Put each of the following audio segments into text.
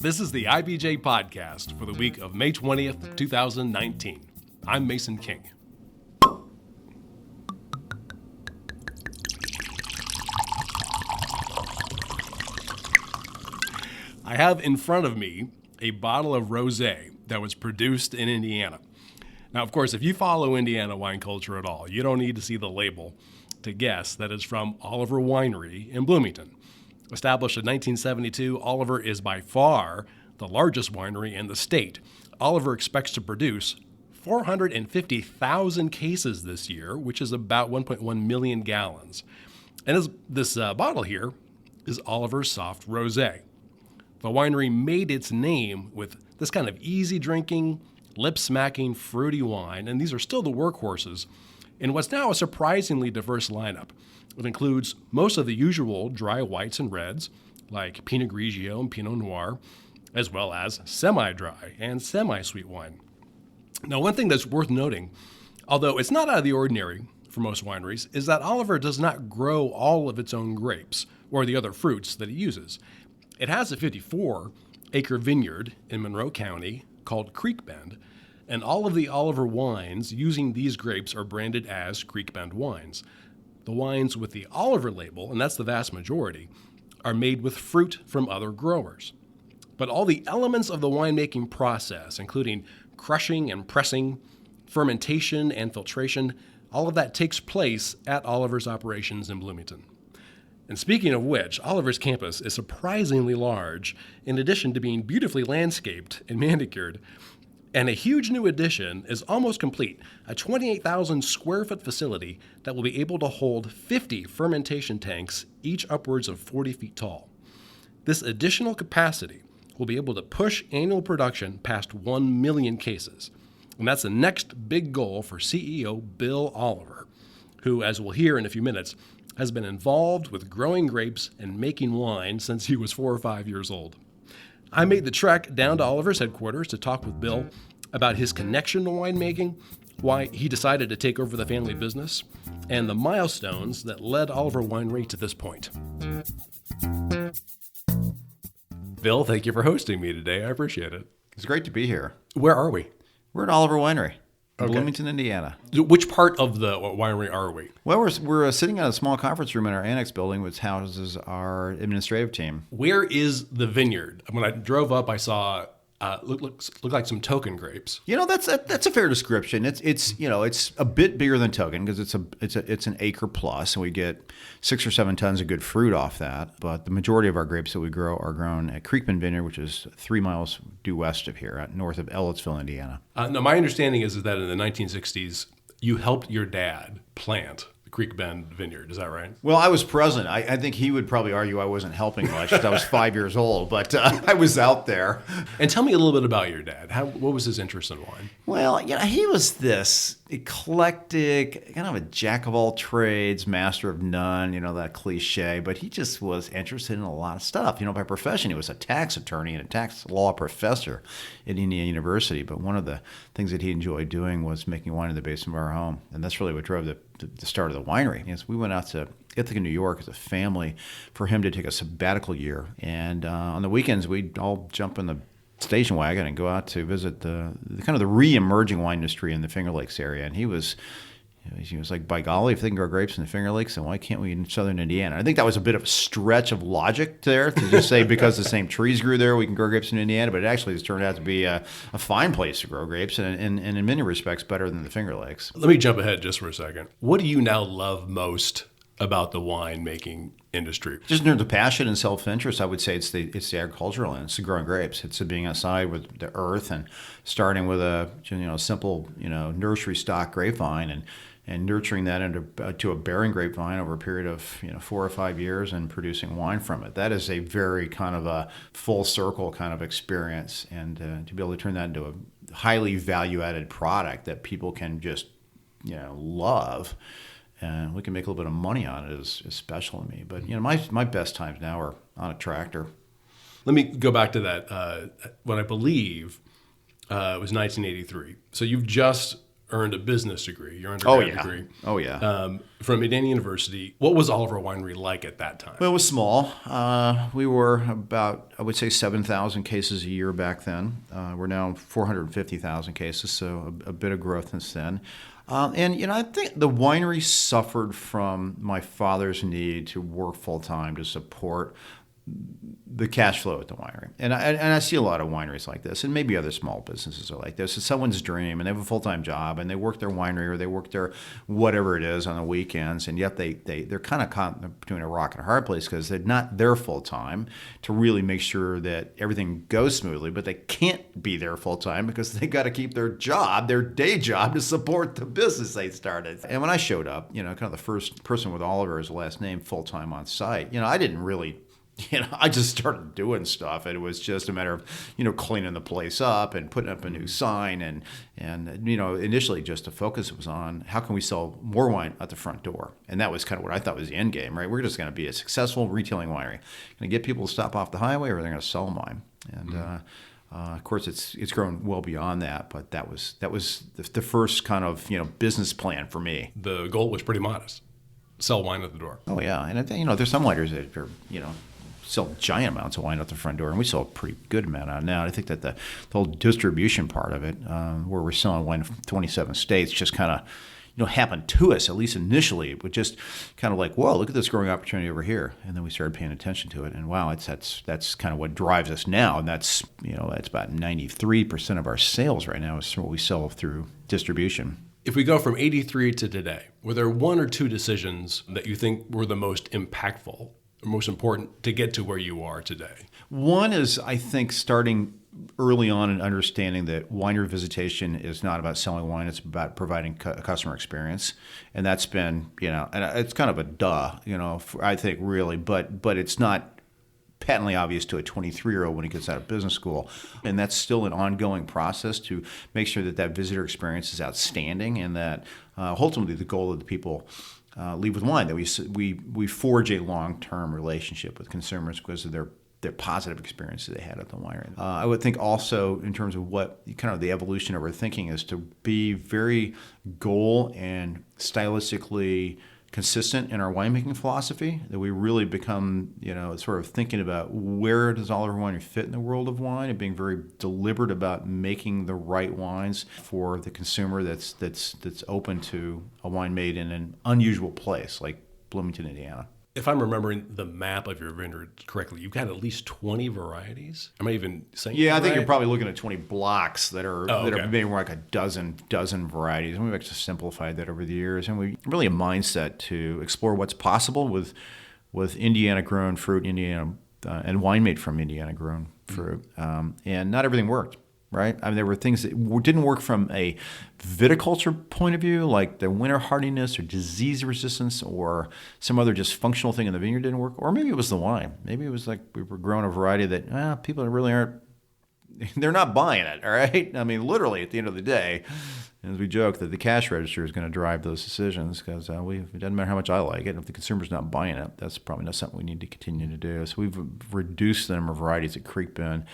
This is the IBJ podcast for the week of May 20th, 2019. I'm Mason King. I have in front of me a bottle of rosé that was produced in Indiana. Now, of course, if you follow Indiana wine culture at all, you don't need to see the label to guess that it's from Oliver Winery in Bloomington. Established in 1972, Oliver is by far the largest winery in the state. Oliver expects to produce 450,000 cases this year, which is about 1.1 million gallons. And this bottle here is Oliver's Soft Rosé. The winery made its name with this kind of easy-drinking, lip-smacking, fruity wine, and these are still the workhorses in what's now a surprisingly diverse lineup. It includes most of the usual dry whites and reds, like Pinot Grigio and Pinot Noir, as well as semi-dry and semi-sweet wine. Now, one thing that's worth noting, although it's not out of the ordinary for most wineries, is that Oliver does not grow all of its own grapes or the other fruits that it uses. It has a 54-acre vineyard in Monroe County called Creekbend, and all of the Oliver wines using these grapes are branded as Creekbend wines. The wines with the Oliver label, and that's the vast majority, are made with fruit from other growers. But all the elements of the winemaking process, including crushing and pressing, fermentation and filtration, all of that takes place at Oliver's operations in Bloomington. And speaking of which, Oliver's campus is surprisingly large, in addition to being beautifully landscaped and manicured. And a huge new addition is almost complete, a 28,000 square foot facility that will be able to hold 50 fermentation tanks, each upwards of 40 feet tall. This additional capacity will be able to push annual production past 1 million cases. And that's the next big goal for CEO Bill Oliver, who, as we'll hear in a few minutes, has been involved with growing grapes and making wine since he was 4 or 5 years old. I made the trek down to Oliver's headquarters to talk with Bill about his connection to winemaking, why he decided to take over the family business, and the milestones that led Oliver Winery to this point. Bill, thank you for hosting me today. I appreciate it. It's great to be here. Where are we? We're at Oliver Winery, Okay. Bloomington, Indiana. Which part of the winery are we? Well, we're sitting in a small conference room in our annex building, which houses our administrative team. Where is the vineyard? When I drove up, I saw looked like some token grapes. You know, that's a fair description. It's a bit bigger than token because it's an acre plus, and we get 6 or 7 tons of good fruit off that. But the majority of our grapes that we grow are grown at Creekbend Vineyard, which is 3 miles due west of here, north of Ellettsville, Indiana. Now, my understanding is that in the 1960s, you helped your dad plant Creekbend Vineyard. Is that right? Well, I was present. I think he would probably argue I wasn't helping much because I was 5 years old, but I was out there. And tell me a little bit about your dad. What was his interest in wine? Well, he was this eclectic, kind of a jack of all trades, master of none, that cliche, but he just was interested in a lot of stuff. By profession, he was a tax attorney and a tax law professor at Indiana University, but one of the things that he enjoyed doing was making wine in the basement of our home, and that's really what drove the start of the winery. Yes, we went out to Ithaca, New York as a family for him to take a sabbatical year, and on the weekends we'd all jump in the station wagon and go out to visit the kind of the re-emerging wine industry in the Finger Lakes area. And he was like, by golly, if they can grow grapes in the Finger Lakes, then why can't we in southern Indiana? I think that was a bit of a stretch of logic there to just say because the same trees grew there, we can grow grapes in Indiana. But it actually has turned out to be a fine place to grow grapes, and in many respects better than the Finger Lakes. Let me jump ahead just for a second. What do you now love most about the winemaking industry? Just in terms of passion and self-interest, I would say it's the agricultural end. It's the growing grapes. It's the being outside with the earth and starting with a simple nursery stock grapevine and nurturing that into a bearing grapevine over a period of 4 or 5 years and producing wine from it. That is a very kind of a full circle kind of experience, and to be able to turn that into a highly value-added product that people can just love. And we can make a little bit of money on it is special to me. But my best times now are on a tractor. Let me go back to that. What I believe it was 1983. So you've just earned a business degree, your Oh, undergrad yeah. degree. Oh, yeah. From Indiana University. What was Oliver Winery like at that time? Well, it was small. We were about, I would say, 7,000 cases a year back then. We're now 450,000 cases, so a bit of growth since then. And I think the winery suffered from my father's need to work full time to support the cash flow at the winery. And I see a lot of wineries like this, and maybe other small businesses are like this. It's someone's dream, and they have a full-time job, and they work their winery or they work their whatever it is on the weekends, and yet they're kind of caught between a rock and a hard place because they're not there full-time to really make sure that everything goes smoothly, but they can't be there full-time because they got to keep their job, their day job, to support the business they started. And when I showed up, kind of the first person with Oliver as a last name full-time on site, I didn't really I just started doing stuff, and it was just a matter of, cleaning the place up and putting up a new sign, and initially just the focus was on how can we sell more wine at the front door, and that was kind of what I thought was the end game, right? We're just going to be a successful retailing winery, going to get people to stop off the highway, or they're going to sell them wine, and of course it's grown well beyond that, but that was the first kind of business plan for me. The goal was pretty modest: sell wine at the door. Oh yeah, and there's some wineries that are sell giant amounts of wine at the front door, and we sell a pretty good amount out now. I think that the whole distribution part of it, where we're selling wine in 27 states, just kind of happened to us, at least initially. It was just kind of like, whoa, look at this growing opportunity over here, and then we started paying attention to it, and wow, that's kind of what drives us now, and that's about 93% of our sales right now is what we sell through distribution. If we go from 83 to today, were there one or two decisions that you think were the most impactful, most important to get to where you are today? One is, I think, starting early on and understanding that winery visitation is not about selling wine, it's about providing a customer experience. And that's been, and it's kind of a duh, I think really, but it's not patently obvious to a 23-year-old when he gets out of business school. And that's still an ongoing process to make sure that visitor experience is outstanding, and that ultimately the goal of the people leave with wine, that we forge a long-term relationship with consumers because of their positive experiences they had at the winery. I would think also in terms of what kind of the evolution of our thinking is to be very goal and stylistically consistent in our winemaking philosophy, that we really become, sort of thinking about where does Oliver Winery fit in the world of wine, and being very deliberate about making the right wines for the consumer that's open to a wine made in an unusual place like Bloomington, Indiana. If I'm remembering the map of your vineyard correctly, you've got at least 20 varieties. Am I even saying Yeah, I think right? you're probably looking at 20 blocks that are okay. maybe more like a dozen varieties. And we've actually simplified that over the years. And we really a mindset to explore what's possible with Indiana-grown fruit, and wine made from Indiana-grown fruit. And not everything worked. Right? I mean, there were things that didn't work from a viticulture point of view, like the winter hardiness or disease resistance or some other just functional thing in the vineyard didn't work. Or maybe it was the wine. Maybe it was like we were growing a variety that people really aren't, they're not buying it, all right? I mean, literally at the end of the day, as we joke, that the cash register is going to drive those decisions because it doesn't matter how much I like it. If the consumer's not buying it, that's probably not something we need to continue to do. So we've reduced the number of varieties at Creekbend,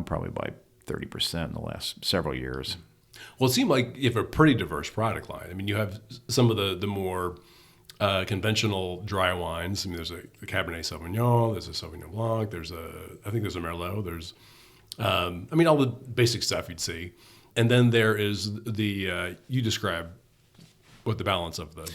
probably by 30% in the last several years. Well, it seemed like you have a pretty diverse product line. I mean, you have some of the more conventional dry wines. I mean, there's a Cabernet Sauvignon, there's a Sauvignon Blanc, I think there's a Merlot, there's, all the basic stuff you'd see. And then there is you describe what the balance of the as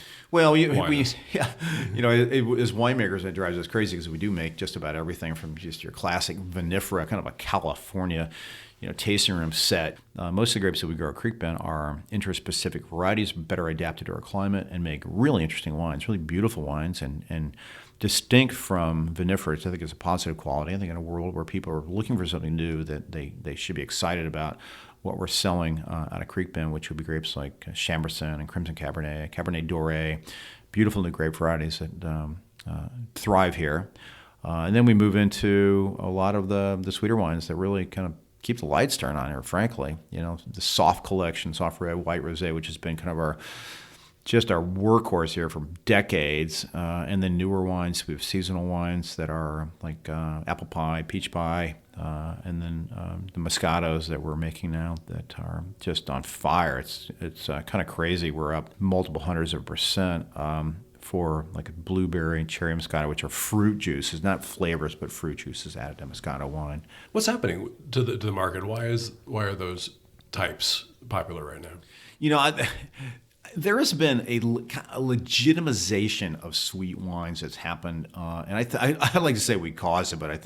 winemakers, it drives us crazy because we do make just about everything from just your classic vinifera, kind of a California, tasting room set. Most of the grapes that we grow at Creekbend are interspecific varieties, better adapted to our climate, and make really interesting wines, really beautiful wines, and distinct from vinifera, which I think is a positive quality. I think in a world where people are looking for something new, that they should be excited about what we're selling out of Creekbend, which would be grapes like Chambourcin and Crimson Cabernet, Cabernet Doré, beautiful new grape varieties that thrive here. And then we move into a lot of the sweeter wines that really kind of keep the lights turned on here, frankly. The soft collection, soft red, white rosé, which has been kind of just our workhorse here for decades. And then newer wines, we have seasonal wines that are like apple pie, peach pie, and then the Moscatos that we're making now that are just on fire. It's kind of crazy. We're up multiple hundreds of percent for like a blueberry and cherry Moscato, which are fruit juices, not flavors, but fruit juices added to Moscato wine. What's happening to the market? Why are those types popular right now? You know, there has been a legitimization of sweet wines that's happened, and I like to say we caused it, but I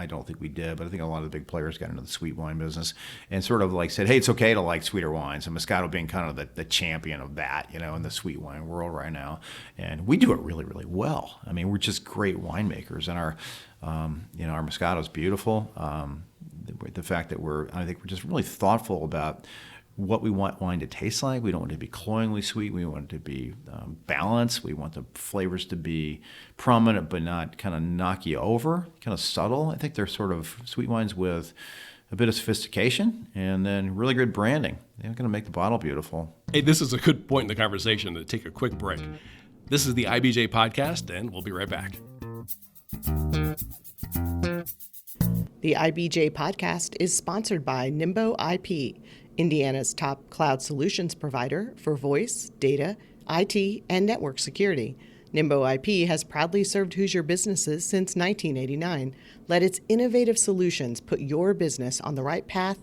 don't think we did. But I think a lot of the big players got into the sweet wine business and sort of like said, hey, it's okay to like sweeter wines, and Moscato being kind of the champion of that, you know, in the sweet wine world right now. And we do it really, really well. I mean, we're just great winemakers, and our Moscato is beautiful. The fact that I think we're just really thoughtful about what we want wine to taste like. We don't want it to be cloyingly sweet. We want it to be balanced. We want the flavors to be prominent but not kind of knock you over, kind of subtle. I think they're sort of sweet wines with a bit of sophistication and then really good branding. They're going to make the bottle beautiful. Hey, this is a good point in the conversation to take a quick break. This is the IBJ Podcast, and we'll be right back. The IBJ Podcast is sponsored by Nimbo IP, Indiana's top cloud solutions provider for voice, data, IT, and network security. Nimbo IP has proudly served Hoosier businesses since 1989. Let its innovative solutions put your business on the right path,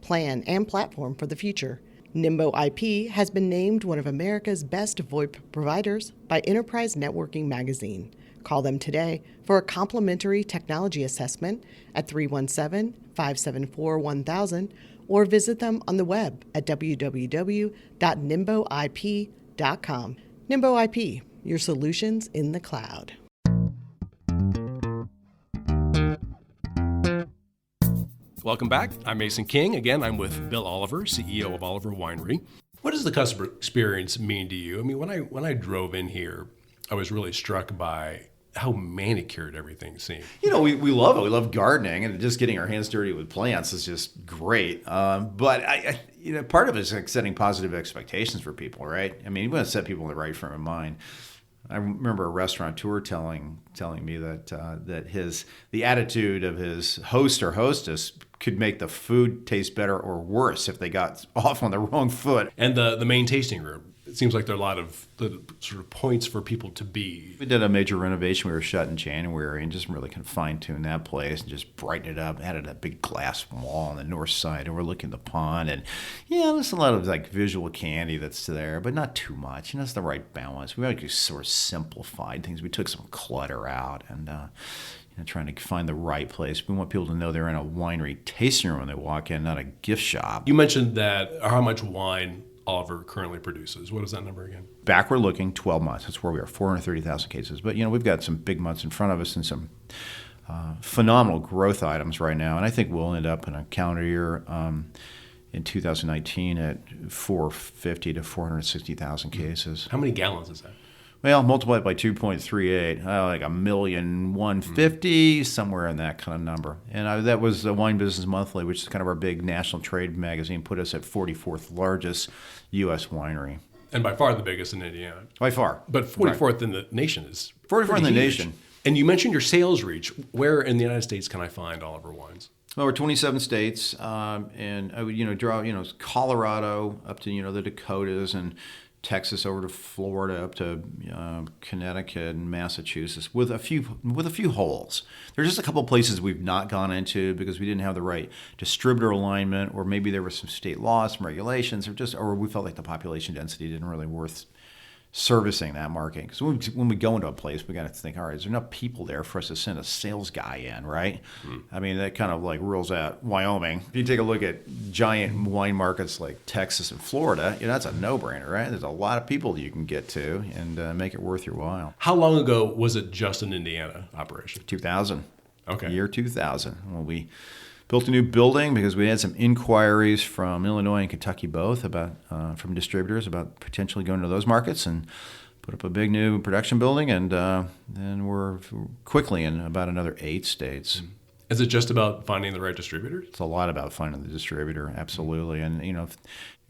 plan, and platform for the future. Nimbo IP has been named one of America's best VoIP providers by Enterprise Networking Magazine. Call them today for a complimentary technology assessment at 317-574-1000 or visit them on the web at www.nimboip.com. Nimbo IP, your solutions in the cloud. Welcome back. I'm Mason King. Again, I'm with Bill Oliver, CEO of Oliver Winery. What does the customer experience mean to you? I mean, when I drove in here, I was really struck by how manicured everything seemed. You know, we love it. We love gardening, and just getting our hands dirty with plants is just great. But part of it is like setting positive expectations for people, right? I mean, you want to set people in the right frame of mind. I remember a restaurateur telling me that the attitude of his host or hostess could make the food taste better or worse if they got off on the wrong foot. And the main tasting room. It seems like there are a lot of the sort of points for people to be. We did a major renovation. We were shut in January and just really kind of fine-tuned that place and just brighten it up. Added a big glass wall on the north side overlooking the pond. And, yeah, there's a lot of, like, visual candy that's there, but not too much. You know, it's the right balance. We actually sort of simplified things. We took some clutter out and, trying to find the right place. We want people to know they're in a winery tasting room when they walk in, not a gift shop. You mentioned that how much wine Oliver currently produces. What is that number again? Backward looking, 12 months. That's where we are, 430,000 cases. But, we've got some big months in front of us and some phenomenal growth items right now. And I think we'll end up in a calendar year in 2019 at 450 to 460,000 cases. How many gallons is that? Well, multiply it by 2.38, like 1,150,000, somewhere in that kind of number. And that was the Wine Business Monthly, which is kind of our big national trade magazine, put us at 44th largest U.S. winery. And by far the biggest in Indiana. By far. But 44th in the nation is 44th in the huge. nation. And you mentioned your sales reach. Where in the United States can I find Oliver wines? Well, we're 27 states, and I would, draw, Colorado up to, the Dakotas, and Texas over to Florida, up to Connecticut and Massachusetts, with a few holes. There's just a couple places we've not gone into because we didn't have the right distributor alignment, or maybe there was some state laws, some regulations, or we felt like the population density didn't really worth servicing that market. Because when we go into a place, we got to think, all right, is there enough people there for us to send a sales guy in, right? I mean, that kind of like rules out Wyoming. If you take a look at giant wine markets like Texas and Florida, that's a no-brainer, right? There's a lot of people you can get to and make it worth your while. How long ago was it just an Indiana operation? 2000. Okay. Year 2000. Well, we built a new building because we had some inquiries from Illinois and Kentucky both from distributors about potentially going to those markets, and put up a big new production building, and then we're quickly in about another 8 states. Is it just about finding the right distributors? It's a lot about finding the distributor, absolutely. And,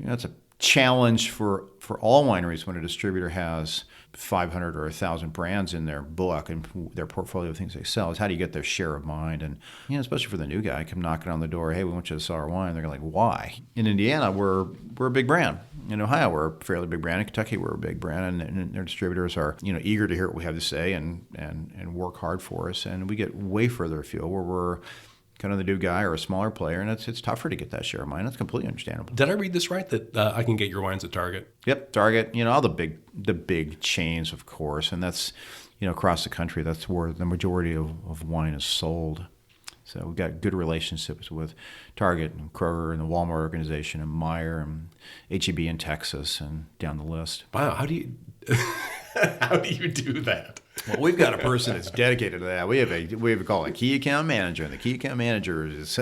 it's a challenge for all wineries when a distributor has 500 or 1,000 brands in their book and their portfolio of things they sell is how do you get their share of mind? And especially for the new guy, come knocking on the door, hey, we want you to sell our wine. They're like, why? In Indiana, we're a big brand. In Ohio, we're a fairly big brand. In Kentucky, we're a big brand, and their distributors are eager to hear what we have to say and work hard for us. And we get way further afield where we're kind of the new guy or a smaller player, and it's tougher to get that share of mind. That's completely understandable. Did I read this right, that I can get your wines at Target? Yep, Target, all the big chains, of course, and that's, across the country, that's where the majority of wine is sold. So we've got good relationships with Target and Kroger and the Walmart organization and Meijer and H-E-B in Texas and down the list. Wow, how do you do that? Well, we've got a person that's dedicated to that. We have a key account manager, and the key account manager is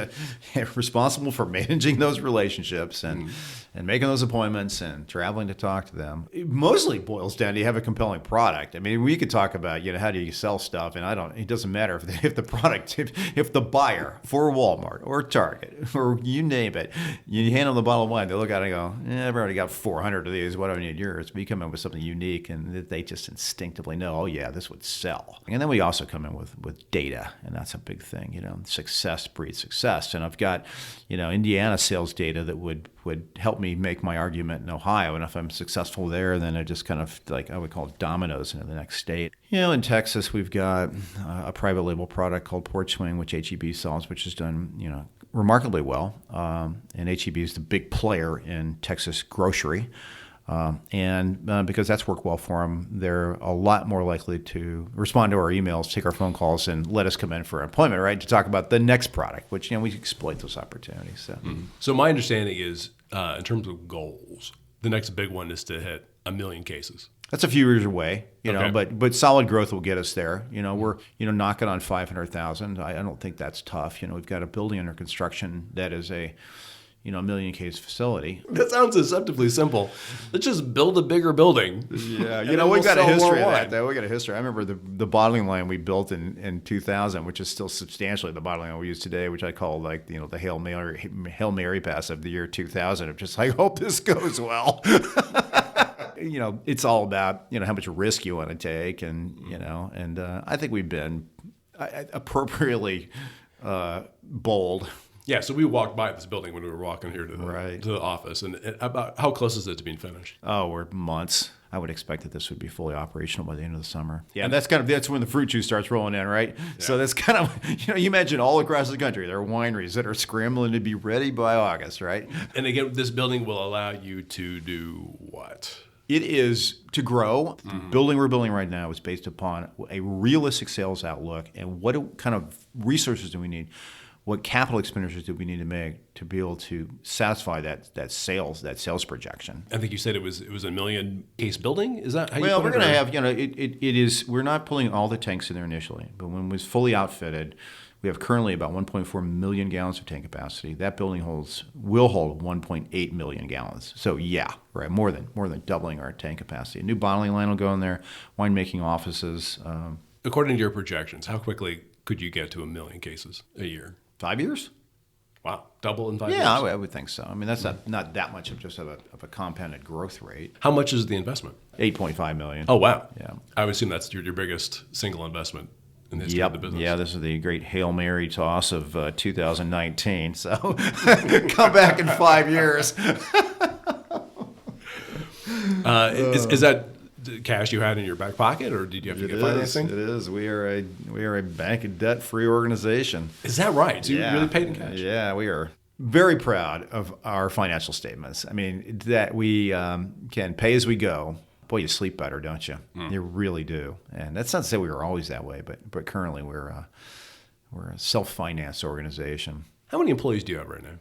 responsible for managing those relationships and making those appointments and traveling to talk to them. It mostly boils down to you have a compelling product. I mean, we could talk about how do you sell stuff, and it doesn't matter if the product, if the buyer for Walmart or Target or you name it, you hand them the bottle of wine, they look at it and go, I've already got 400 of these. What do I need yours? We come in with something unique, and they just instinctively know, oh yeah, this would sell. And then we also come in with data, and that's a big thing. Success breeds success. And I've got, Indiana sales data that would help me make my argument in Ohio. And if I'm successful there, then I just kind of I would call it dominoes into the next state. In Texas, we've got a private label product called Port Swing, which H-E-B sells, which has done, remarkably well. And H-E-B is the big player in Texas grocery. And because that's worked well for them, they're a lot more likely to respond to our emails, take our phone calls, and let us come in for an appointment, right, to talk about the next product, which, we exploit those opportunities. So, So my understanding is, in terms of goals, the next big one is to hit 1 million cases. That's a few years away, Okay. but solid growth will get us there. We're, knocking on 500,000. I don't think that's tough. We've got a building under construction that is a 1 million case facility. That sounds deceptively simple. Let's just build a bigger building. Yeah, we'll we've got a sell more history of wine. that, though. We got a history. I remember the bottling line we built in 2000, which is still substantially the bottling line we use today, which I call the Hail Mary pass of the year 2000. I'm just like, hope this goes well. It's all about how much risk you want to take, and I think we've been appropriately bold. Yeah, so we walked by this building when we were walking here to the office. And about how close is it to being finished? Oh, we're months. I would expect that this would be fully operational by the end of the summer. Yeah, and that's when the fruit juice starts rolling in, right? Yeah. So that's kind of, you imagine all across the country, there are wineries that are scrambling to be ready by August, right? And again, this building will allow you to do what? It is to grow. The building we're building right now is based upon a realistic sales outlook and what kind of resources do we need? What capital expenditures do we need to make to be able to satisfy that sales projection? I think you said it was a 1 million case building. Is that how you? Well, we're going to have it is. We're not pulling all the tanks in there initially, but when it was fully outfitted, we have currently about 1.4 million gallons of tank capacity. That building will hold 1.8 million gallons. So yeah, right, more than doubling our tank capacity. A new bottling line will go in there. Winemaking offices. According to your projections, how quickly could you get to 1 million cases a year? 5 years? Wow, double in 5 years? Yeah, I would think so. I mean, that's not that much of a compounded growth rate. How much is the investment? $8.5 million. Oh, wow. Yeah. I would assume that's your biggest single investment in the history of the business. Yeah, this is the great Hail Mary toss of 2019. So come back in 5 years. Is that cash you had in your back pocket, or did you have to get financing? It is. We are a bank and debt-free organization. Is that right? So you really paid in cash? Yeah, we are very proud of our financial statements. I mean, that we can pay as we go. Boy, you sleep better, don't you? You really do. And that's not to say we were always that way, but currently we're a self-financed organization. How many employees do you have right now?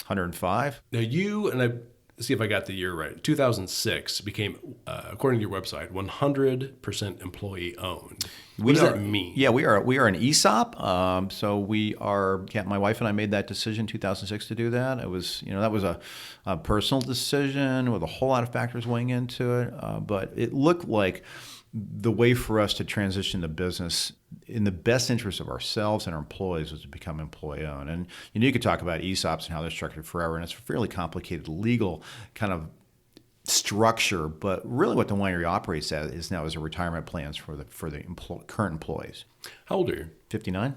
105. Now you, and I see if I got the year right, 2006 became, according to your website, 100% employee owned. What does that mean? Yeah, we are an ESOP. So we are. My wife and I made that decision in 2006 to do that. It was, that was a personal decision with a whole lot of factors weighing into it. But it looked like the way for us to transition the business in the best interest of ourselves and our employees was to become employee-owned. And you could talk about ESOPs and how they're structured forever, and it's a fairly complicated legal kind of structure, but really what the winery operates as is now as a retirement plans for the current employees. How old are you? 59.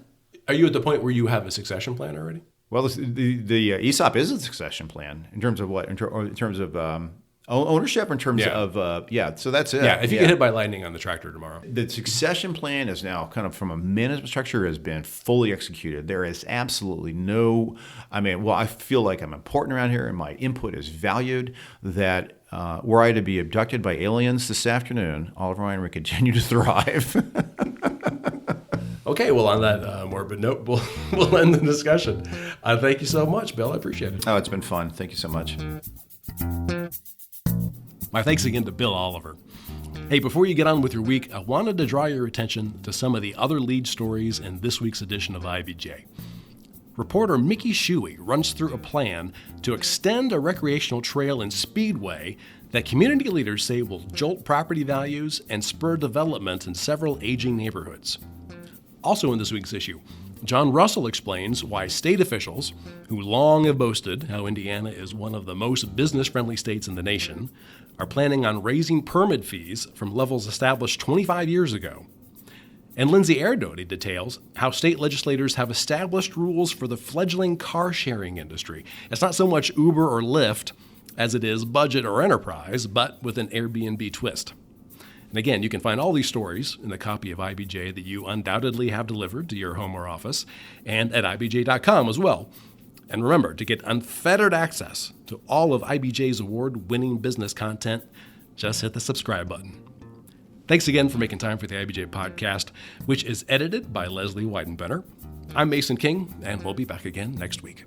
Are you at the point where you have a succession plan already? Well, the ESOP is a succession plan in terms of what? In terms of ownership, in terms of so that's it. Yeah, if you get hit by lightning on the tractor tomorrow. The succession plan is now kind of from a management structure has been fully executed. There is absolutely no, I feel like I'm important around here and my input is valued. That were I to be abducted by aliens this afternoon, Oliver Winery would continue to thrive. Okay, well, on that morbid note, we'll end the discussion. Thank you so much, Bill. I appreciate it. Oh, it's been fun. Thank you so much. My thanks again to Bill Oliver. Hey, before you get on with your week, I wanted to draw your attention to some of the other lead stories in this week's edition of IBJ. Reporter Mickey Shuey runs through a plan to extend a recreational trail and speedway that community leaders say will jolt property values and spur development in several aging neighborhoods. Also in this week's issue, John Russell explains why state officials, who long have boasted how Indiana is one of the most business-friendly states in the nation, are planning on raising permit fees from levels established 25 years ago. And Lindsay Erdoty details how state legislators have established rules for the fledgling car-sharing industry. It's not so much Uber or Lyft as it is budget or enterprise, but with an Airbnb twist. And again, you can find all these stories in the copy of IBJ that you undoubtedly have delivered to your home or office, and at IBJ.com as well. And remember, to get unfettered access to all of IBJ's award-winning business content, just hit the subscribe button. Thanks again for making time for the IBJ podcast, which is edited by Leslie Weidenbenner. I'm Mason King, and we'll be back again next week.